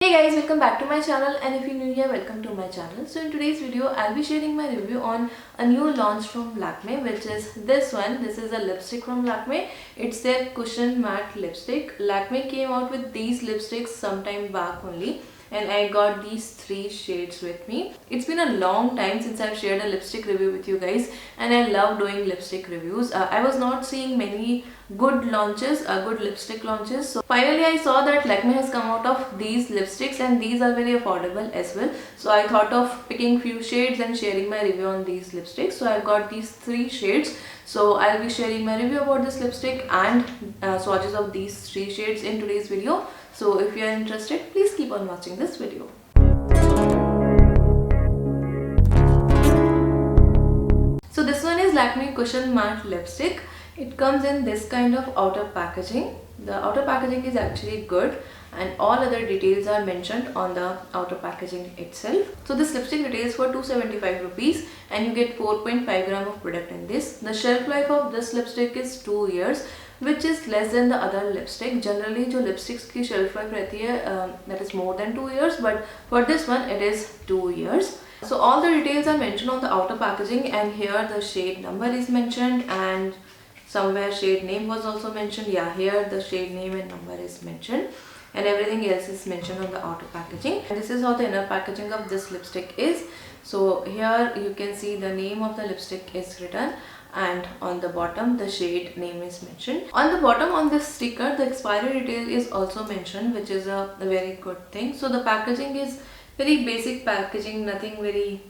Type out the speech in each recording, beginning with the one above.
Hey guys, welcome back to my channel, and if you're new here, welcome to my channel. So in today's video I'll be sharing my review on a new launch from Lakme, which is this one. This is a lipstick from Lakme. It's their cushion matte lipstick. Lakme came out with these lipsticks sometime back only, and I got these three shades with me. It's been a long time since I've shared a lipstick review with you guys, and I love doing lipstick reviews. I was not seeing many good launches, good lipstick launches. So finally I saw that Lakme has come out of these lipsticks, and these are very affordable as well. So I thought of picking few shades and sharing my review on these lipsticks. So I've got these three shades. So I'll be sharing my review about this lipstick and swatches of these three shades in today's video. So if you are interested, please keep on watching this video. So this one is Lakme Cushion Matte Lipstick. It comes in this kind of outer packaging. The outer packaging is actually good, and all other details are mentioned on the outer packaging itself. So this lipstick retails for 275 rupees, and you get 4.5 gram of product in this. The shelf life of this lipstick is 2 years, which is less than the other lipstick. Generally जो lipsticks की shelf life रहती है that is more than 2 years, but for this one it is 2 years. So all the details are mentioned on the outer packaging, and here the shade number is mentioned, and somewhere shade name was also mentioned. Yeah, here the shade name and number is mentioned, and everything else is mentioned on the outer packaging. And this is how the inner packaging of this lipstick is. So here you can see the name of the lipstick is written, and on the bottom the shade name is mentioned. On the bottom on this sticker the expiry detail is also mentioned, which is a very good thing. So the packaging is very basic packaging, nothing very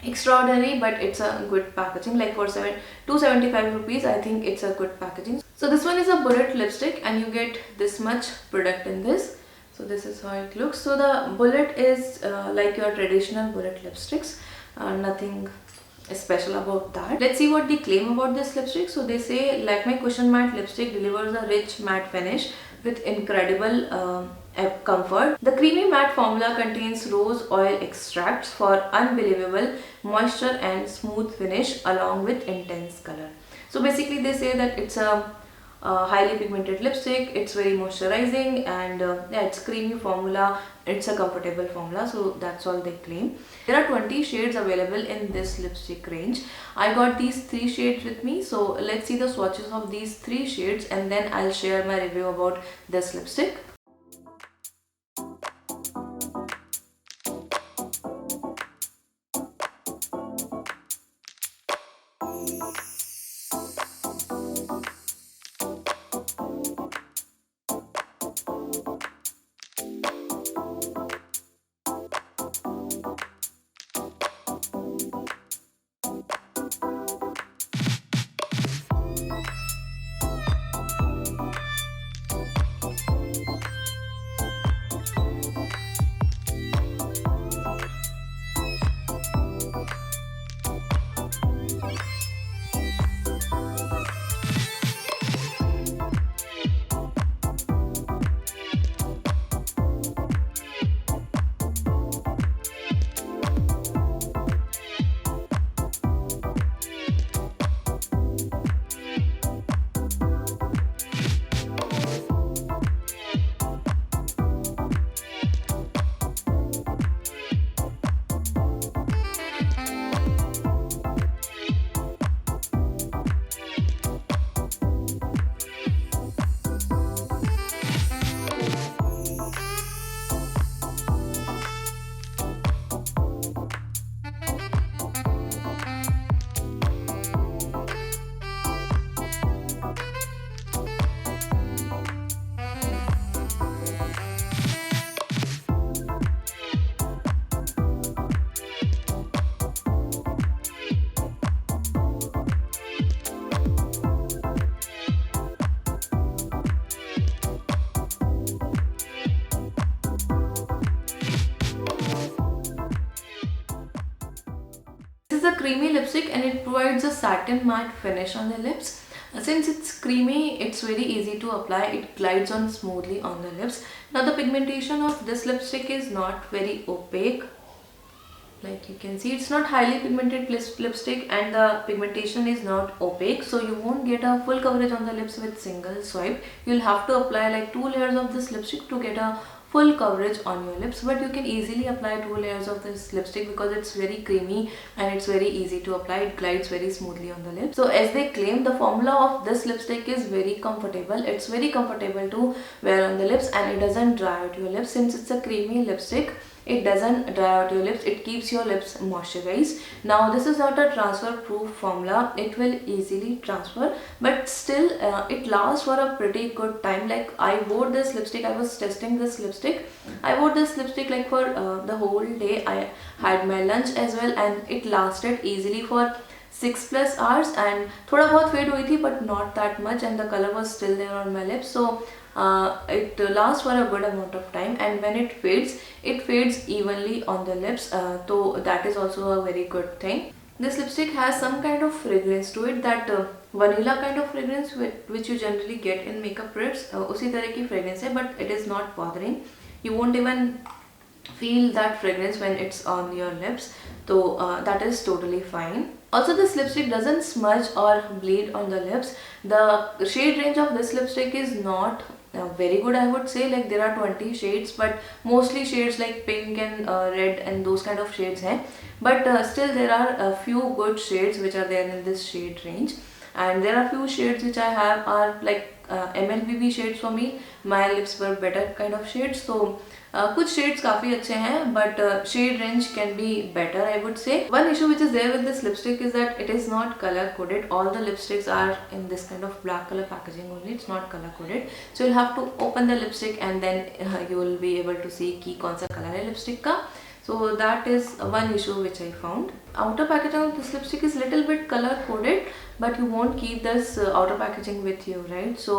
extraordinary, but it's a good packaging. Like for 275 rupees, I think it's a good packaging. So this one is a bullet lipstick, and you get this much product in this. So this is how it looks. So the bullet is like your traditional bullet lipsticks, nothing special about that. Let's see what they claim about this lipstick. So they say Lakme Cushion Matte Lipstick delivers a rich matte finish with incredible comfort. The creamy matte formula contains rose oil extracts for unbelievable moisture and smooth finish along with intense color. So basically they say that it's a highly pigmented lipstick, it's very moisturizing, and yeah, it's creamy formula, it's a comfortable formula. So that's all they claim. There are 20 shades available in this lipstick range. I got these three shades with me, so let's see the swatches of these three shades, and then I'll share my review about this lipstick. This is a creamy lipstick, and it provides a satin matte finish on the lips. Since it's creamy, it's very easy to apply. It glides on smoothly on the lips. Now the pigmentation of this lipstick is not very opaque. Like you can see, it's not highly pigmented lipstick, and the pigmentation is not opaque, so you won't get a full coverage on the lips with single swipe. You'll have to apply like 2 layers of this lipstick to get a full coverage on your lips, but you can easily apply 2 layers of this lipstick because it's very creamy and it's very easy to apply. It glides very smoothly on the lips. So as they claim, the formula of this lipstick is very comfortable. It's very comfortable to wear on the lips and it doesn't dry out your lips. Since it's a creamy lipstick, it doesn't dry out your lips, it keeps your lips moisturized. Now this is not a transfer proof formula, it will easily transfer, but still it lasts for a pretty good time. Like I wore this lipstick, I was testing this lipstick, I wore this lipstick like for the whole day. I had my lunch as well and it lasted easily for 6+ hours and थोड़ा बहुत fade हुई थी but not that much, and the color was still there on my lips. So it lasts for a good amount of time, and when it fades evenly on the lips, so that is also a very good thing. This lipstick has some kind of fragrance to it, that vanilla kind of fragrance which you generally get in makeup products. उसी तरह की fragrance है, but it is not bothering. You won't even feel that fragrance when it's on your lips, so that is totally fine. Also, this lipstick doesn't smudge or bleed on the lips. The shade range of this lipstick is not very good, I would say. Like there are 20 shades, but mostly shades like pink and red and those kind of shades hai. But still there are a few good shades which are there in this shade range, and there are few shades which I have are like MLBB shades for me. My lips were better kind of shades, so कुछ shades काफ़ी अच्छे हैं, but shade range can be better, I would say. One issue which is there with this lipstick is that it is not color coded. All the lipsticks are in this kind of black color packaging only. It's not color coded, so you'll have to open the lipstick and then you will be able to see कि कौन सा color है lipstick का. So that is one issue which I found. Outer packaging of this lipstick is little bit color coded, but you won't keep this outer packaging with you, right? So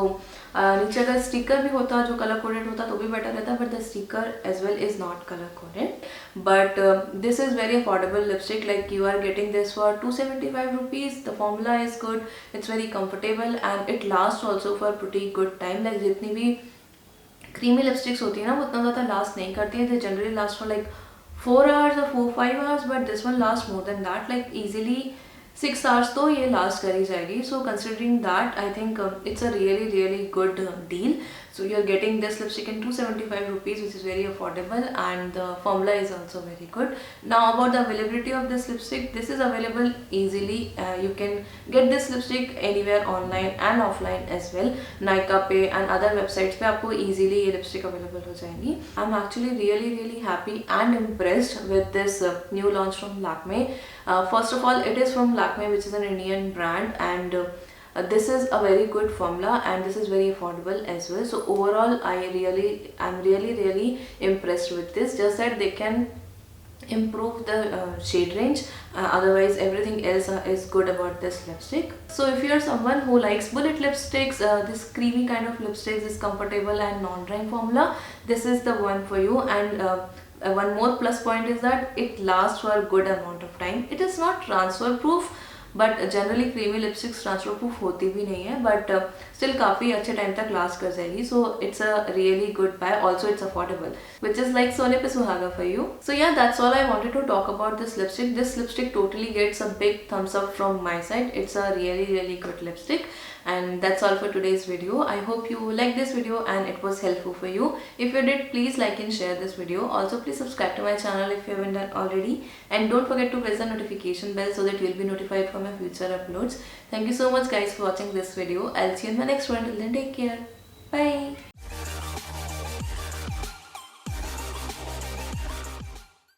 नीचे अगर sticker भी होता जो color coded होता तो भी better रहता, but the sticker as well is not color coded. But this is very affordable lipstick. Like you are getting this for 275 rupees. The formula is good. It's very comfortable and it lasts also for pretty good time. Like जितनी भी creamy lipsticks होती है ना, वो उतना ज़्यादा last नहीं करती हैं. They generally last for like 4 hours or 4-5 hours, but this one lasts more than that, like easily 6 hours तो ये last करी जाएगी. So considering that, I think it's a really good deal. So you're getting this lipstick in 275 rupees, which is very affordable, and the formula is also very good. Now about the availability of this lipstick, this is available easily. You can get this lipstick anywhere online and offline as well. Nykaa पे and other websites पे आपको easily ये lipstick available हो जाएगी. I'm actually really happy and impressed with this new launch from Lakme. First of all, it is from Lakme, which is an Indian brand, and this is a very good formula and this is very affordable as well. So overall, I'm really impressed with this. Just that they can improve the shade range, otherwise everything else is good about this lipstick. So if you are someone who likes bullet lipsticks, this creamy kind of lipsticks, this comfortable and non-drying formula, this is the one for you. And one more plus point is that it lasts for a good amount of time. It is not transfer proof, but generally creamy lipsticks transfer proof होती भी नहीं है, but still काफ़ी अच्छे time तक last कर जाएगी. So it's a really good buy. Also it's affordable, which is like सोने पे सुहागा for you. So yeah that's all I wanted to talk about this lipstick. This lipstick totally gets a big thumbs up from my side. It's a really good lipstick. And that's all for today's video. I hope you liked this video and it was helpful for you. If you did, please like and share this video. Also, please subscribe to my channel if you haven't done already, and don't forget to press the notification bell so that you'll be notified for my future uploads. Thank you so much guys for watching this video. I'll see you in my next one. Till then, take care. Bye.